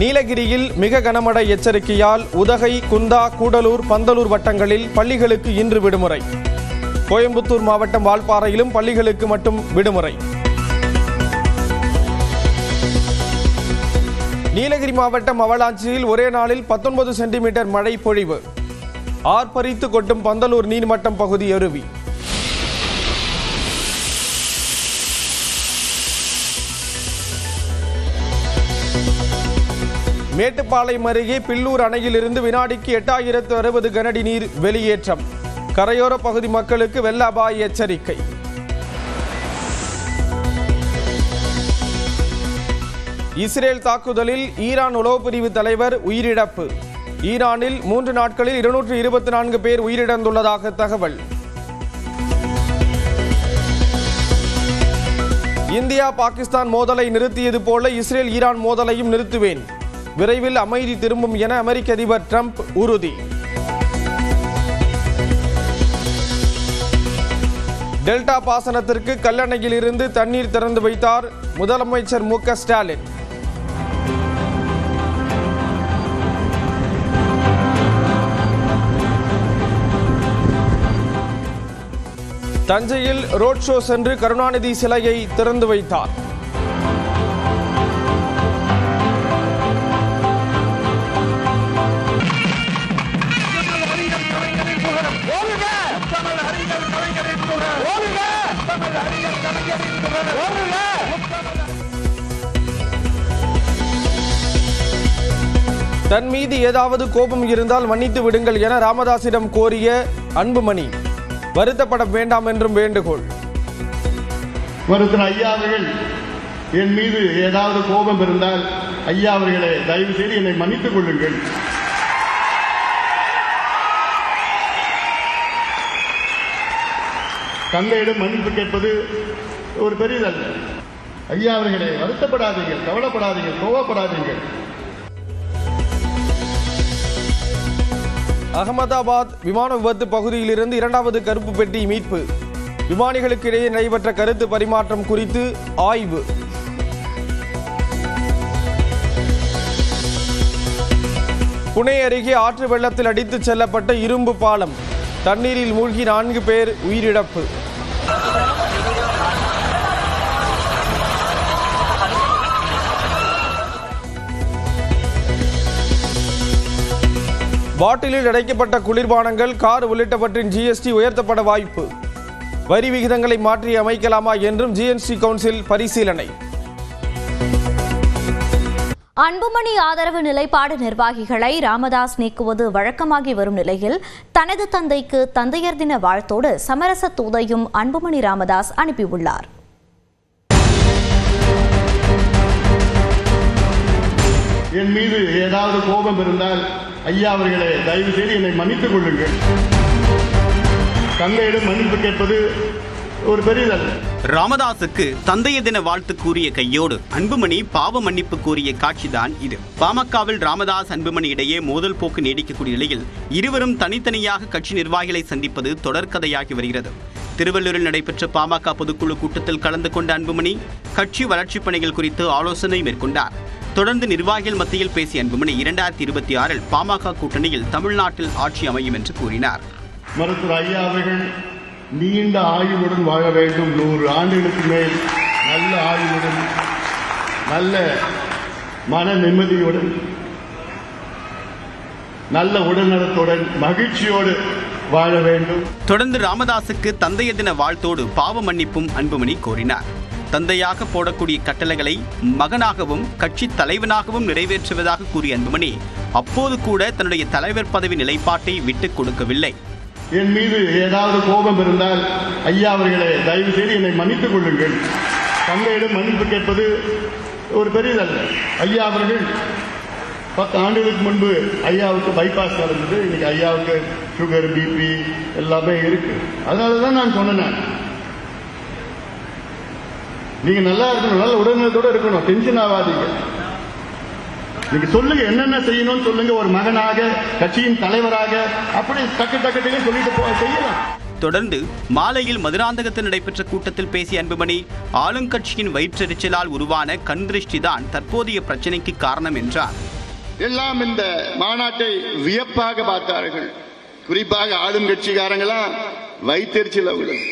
நீலகிரியில் மிக கனமழை எச்சரிக்கையால் உதகை, குந்தா, கூடலூர், பந்தலூர் வட்டங்களில் பள்ளிகளுக்கு இன்று விடுமுறை. கோயம்புத்தூர் மாவட்டம் வால்பாறையிலும் பள்ளிகளுக்கு மட்டும் விடுமுறை. நீலகிரி மாவட்டம் அவலாஞ்சியில் ஒரே நாளில் 19 சென்டிமீட்டர் மழை பொழிவு. ஆர்ப்பரித்து கொட்டும் பந்தலூர் நீர்மட்டம் பகுதி அருவி. மேட்டுப்பாளையம் அருகே பில்லூர் அணையிலிருந்து வினாடிக்கு 8060 கனஅடி நீர் வெளியேற்றம். கரையோர பகுதி மக்களுக்கு வெள்ள அபாய எச்சரிக்கை. இஸ்ரேல் தாக்குதலில் ஈரான் உளவுப்பிரிவு தலைவர் உயிரிழப்பு. ஈரானில் 3 நாட்களில் 224 பேர் உயிரிழந்துள்ளதாக தகவல். இந்தியா பாகிஸ்தான் மோதலை நிறுத்தியது போல இஸ்ரேல் ஈரான் மோதலையும் நிறுத்துவேன். விரைவில் அமைதி திரும்பும் என அமெரிக்க அதிபர் டிரம்ப் உறுதி. டெல்டா பாசனத்திற்கு கல்லணையில் இருந்து தண்ணீர் திறந்து வைத்தார் முதலமைச்சர் மு.க. ஸ்டாலின். தஞ்சையில் ரோட் ஷோ சென்று கருணாநிதி சிலையை திறந்து வைத்தார். தன் மீது ஏதாவது கோபம் இருந்தால் மன்னித்து விடுங்கள் என ராமதாசிடம் கோரிய அன்புமணி. வருத்தப்பட வேண்டாம் என்றும் வேண்டுகோள். ஐயா அவர்கள் என் மீது ஏதாவது கோபம் இருந்தால் ஐயா அவர்களே தயவு செய்து என்னை மன்னித்துக் கொள்ளுங்கள். தந்தையிடம் மன்னிப்பு கேட்பது ஒரு பெரியதல்ல. ஐயா அவர்களே வருத்தப்படாதீர்கள், கவலைப்படாதீர்கள், கோவப்படாதீர்கள். அகமதாபாத் விமான விபத்து பகுதியிலிருந்து 2வது கருப்பு பெட்டி மீட்பு. விமானிகளுக்கு இடையே நடைபெற்ற கருத்து பரிமாற்றம் குறித்து ஆய்வு. புனே அருகே ஆற்று வெள்ளத்தில் அடித்துச் செல்லப்பட்ட இரும்பு பாலம். தண்ணீரில் மூழ்கி 4 பேர் உயிரிழப்பு. பாட்டிலில் அடைக்கப்பட்ட குளிர்பானங்கள், கார் உள்ளிட்டவற்றின் ஜிஎஸ்டி உயர்த்தப்பட வாய்ப்பு. வரி விகிதங்களை மாற்றி அமைக்கலாமா என்றும் ஜிஎஸ்டி கவுன்சில் பரிசீலனை. அன்புமணி ஆதரவு நிலைப்பாடு நிர்வாகிகளை ராமதாஸ் நீக்குவது வழக்கமாகி வரும் நிலையில் தனது தந்தைக்கு தந்தையர் தின வாழ்த்தோடு சமரச தூதையும் அன்புமணி ராமதாஸ் அனுப்பியுள்ளார். என் மீது ஏதாவது கோபம் இருந்தால் ஐயா அவர்களே தயவு செய்து என்னை மன்னித்துக் கொள்ளுங்கள். தந்தையிடம் மன்னிப்பு கேட்பது ஒரு பெரியதல்ல. ராமதாசுக்கு தந்தைய தின வாழ்த்து கூறிய கையோடு அன்புமணி பாவ மன்னிப்பு கூறிய காட்சிதான் இது. பாமகவில் ராமதாஸ் அன்புமணி இடையே மோதல் போக்கு நீடிக்கக்கூடிய நிலையில் இருவரும் தனித்தனியாக கட்சி நிர்வாகிகளை சந்திப்பது தொடர்கதையாகி வருகிறது. திருவள்ளூரில் நடைபெற்ற பாமக பொதுக்குழு கூட்டத்தில் கலந்து கொண்ட அன்புமணி கட்சி வளர்ச்சிப் பணிகள் குறித்து ஆலோசனை மேற்கொண்டார். தொடர்ந்து நிர்வாகிகள் மத்தியில் பேசிய அன்புமணி 2026 பாமக கூட்டணியில் தமிழ்நாட்டில் ஆட்சி அமையும் என்று கூறினார். மருத்துவர் ஐயா அவர்கள் நீண்ட ஆயுளுடன் வாழ வேண்டும். 100 ஆண்டுகளுக்கு மேல் நல்ல ஆயுளுடன், நல்ல மன நிம்மதியுடன், நல்ல உடல்நலத்துடன், மகிழ்ச்சியோடு வாழ வேண்டும். தொடர்ந்து ராமதாசுக்கு தந்தைய தின வாழ்த்தோடு பாவ மன்னிப்பும் அன்புமணி கோரினார். தந்தையாக போடக்கூடிய கட்டளைகளை மகனாகவும் கட்சி தலைவனாகவும் நிறைவேற்றுவதாக கூறிய அன்புமணி அப்போது கூட தன்னுடைய தலைவர் பதவி நிலைப்பாட்டை விட்டுக் கொடுக்கவில்லை. என் மீது ஏதாவது கோபம் இருந்தால் ஐயா அவர்களே தயவு செய்து என்னை மன்னித்துக் கொள்ளுங்கள். தந்தையிடம் மன்னிப்பு கேட்பது ஒரு பெரியதல்ல. ஐயா அவர்கள் 10 ஆண்டுகளுக்கு முன்பு ஐயாவுக்கு பைபாஸ் நடந்தது. இன்னைக்கு ஐயாவுக்கு சுகர், பிபி எல்லாமே இருக்கு. அதனாலதான் நான் சொன்னேன், நீங்க நல்லா இருக்கணும், நல்ல உடல்நலத்தோட இருக்கணும், டென்ஷன் ஆகாதீங்க. நீங்க சொல்லுங்க, என்னென்ன செய்யணும்னு சொல்லுங்க. ஒரு மகனாக, கட்சியின் தலைவராக அப்படி டக்கு டக்கு சொல்லிட்டு செய்யலாம். தொடர்ந்து மாலையில் மதுராந்தகத்தில் நடைபெற்ற கூட்டத்தில் பேசிய அன்புமணி, ஆளுங்கட்சியின் வயிற்றெரிச்சலால் உருவான கண் திருஷ்டிதான் தற்போதைய பிரச்சினைக்கு காரணம் என்றார். எல்லாம் இந்த மாநாட்டை வியப்பாக பார்த்தார்கள். குறிப்பாக ஆளும் கட்சிக்காரங்களாம் வயிற்றெரிச்சல் உள்ளது.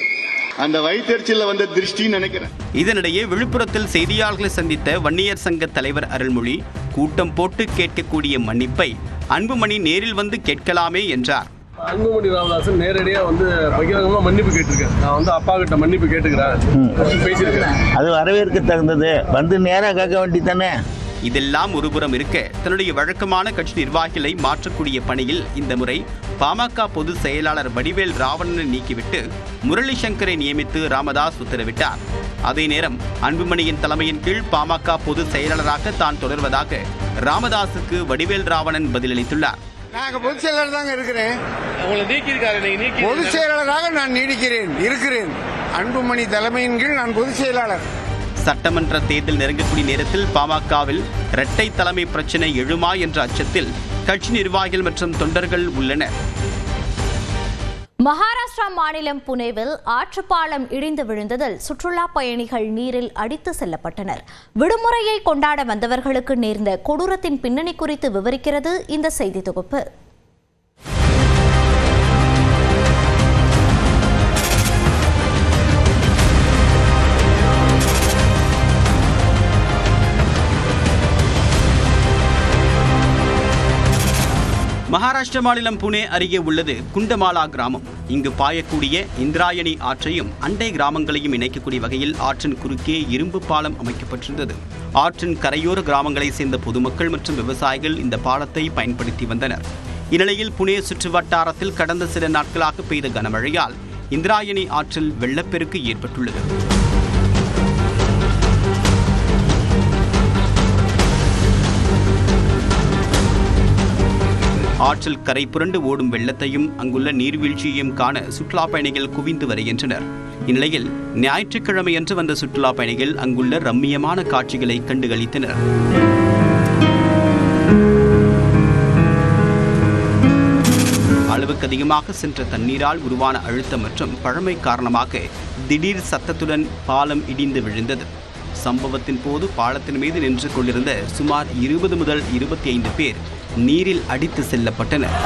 அந்த வயிற்றெரிச்சல வந்த திருஷ்டின்னு நினைக்கிறேன். இதனிடையே விழுப்புரத்தில் செய்தியாளர்களை சந்தித்த வன்னியர் சங்க தலைவர் அருள்மொழி, கூட்டம் போட்டு கேட்கக்கூடிய மன்னிப்பை அன்புமணி நேரில் வந்து கேட்கலாமே என்றார். அன்புமணி ராமதாசன் நேரடியாக பகிரங்கமா மன்னிப்பு கேட்டிருக்கேன். நான் அப்பா கிட்ட மன்னிப்பு கேட்டுக்கிறேன் பேசியிருக்கிறேன். அது வரவேற்க தகுந்தது. வந்து நேராக கேட்க வேண்டித்தானே. இதெல்லாம் ஒருபுறம் இருக்க, தன்னுடைய வழக்கமான கட்சி நிர்வாகிகளை மாற்றக்கூடிய பணியில் இந்த முறை பாமக பொதுச் செயலாளர் வடிவேல் ராவணனை நீக்கிவிட்டு முரளி சங்கரை நியமித்து ராமதாஸ் உத்தரவிட்டார். அதே நேரம் அன்புமணியின் தலைமையின் கீழ் பாமக பொதுச் செயலாளராக தான் தொடர்வதாக ராமதாஸுக்கு வடிவேல் ராவணன் பதிலளித்துள்ளார். நாங்க பொதுச் செயலாளர் தாங்க இருக்கிறேன். பொதுச் செயலாளராக நான் இருக்கிறேன். அன்புமணி தலைமையின் கீழ் நான் பொதுச் செயலாளர். சட்டமன்ற தேர்தல் நெருங்கக்கூடிய நேரத்தில் பாமகவில் இரட்டை தலைமை பிரச்சினை எழுமா என்ற அச்சத்தில் கட்சி நிர்வாகிகள் மற்றும் தொண்டர்கள் உள்ளனர். மகாராஷ்டிரா மாநிலம் புனேவில் ஆற்றுப்பாலம் இடிந்து விழுந்ததில் சுற்றுலா பயணிகள் நீரில் அடித்து செல்லப்பட்டனர். விடுமுறையை கொண்டாட வந்தவர்களுக்கு நேர்ந்த கொடூரத்தின் பின்னணி குறித்து விவரிக்கிறது இந்த செய்தி தொகுப்பு. மகாராஷ்டிர மாநிலம் புனே அருகே உள்ளது குண்டமாலா கிராமம். இங்கு பாயக்கூடிய இந்திராயணி ஆற்றையும் அண்டை கிராமங்களையும் இணைக்கக்கூடிய வகையில் ஆற்றின் குறுக்கே இரும்பு பாலம் அமைக்கப்பட்டிருந்தது. ஆற்றின் கரையோர கிராமங்களை சேர்ந்த பொதுமக்கள் மற்றும் விவசாயிகள் இந்த பாலத்தை பயன்படுத்தி வந்தனர். இந்நிலையில் புனே சுற்று வட்டாரத்தில் கடந்த சில நாட்களாக பெய்த கனமழையால் இந்திராயணி ஆற்றில் வெள்ளப்பெருக்கு ஏற்பட்டுள்ளது. ஆற்றில் கரை புரண்டு ஓடும் வெள்ளத்தையும் அங்குள்ள நீர்வீழ்ச்சியையும் காண சுற்றுலா பயணிகள் குவிந்து வருகின்றனர். இந்நிலையில் ஞாயிற்றுக்கிழமையன்று வந்த சுற்றுலா பயணிகள் அங்குள்ள ரம்மியமான காட்சிகளை கண்டுகளித்தனர். அளவுக்கு அதிகமாக சென்ற தண்ணீரால் உருவான அழுத்தம் மற்றும் பழமை காரணமாக திடீர் சத்தத்துடன் பாலம் இடிந்து விழுந்தது. சம்பவத்தின் போது பாலத்தின் மீது நின்று கொண்டிருந்த சுமார் 20 முதல் 25 பேர் நீரில் அடித்து செல்லப்பட்டனர்.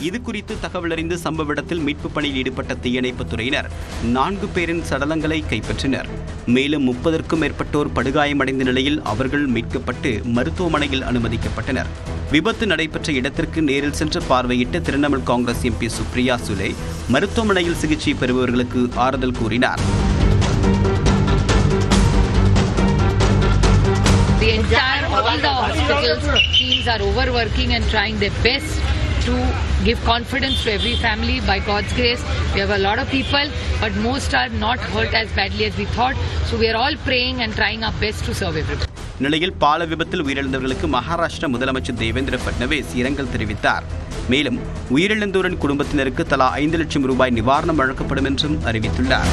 இது குறித்து தகவல் அறிந்து சம்பவ இடத்தில் மீட்புப் பணியில் ஈடுபட்ட தீயணைப்புத் துறையினர் 4 பேரின் சடலங்களை கைப்பற்றினர். மேலும் 30க்கும் மேற்பட்டோர் படுகாயமடைந்த நிலையில் அவர்கள் மீட்கப்பட்டு மருத்துவமனையில் அனுமதிக்கப்பட்டனர். விபத்து நடைபெற்ற இடத்திற்கு நேரில் சென்று பார்வையிட்ட திரிணாமுல் காங்கிரஸ் எம்பி சுப்ரியா சுலே மருத்துவமனையில் சிகிச்சை பெறுபவர்களுக்கு ஆறுதல் கூறினார். The entire all the hospitals teams are overworking and trying their best to give confidence to every family. By God's grace, we have a lot of people, but most are not hurt as badly as we thought. So we are all praying and trying our best to serve everyone. நிலையில் பால விபத்தில் உயிரிழந்தவர்களுக்கு மகாராஷ்டிரா முதலமைச்சர் தேவேந்திர பட்னவிஸ் இரங்கல் தெரிவித்தார். மேலும் உயிரிழந்தோரின் குடும்பத்தினருக்கு தலா 5 லட்சம் ரூபாய் நிவாரணம் வழங்கப்படும் என்றும் அறிவித்துள்ளார்.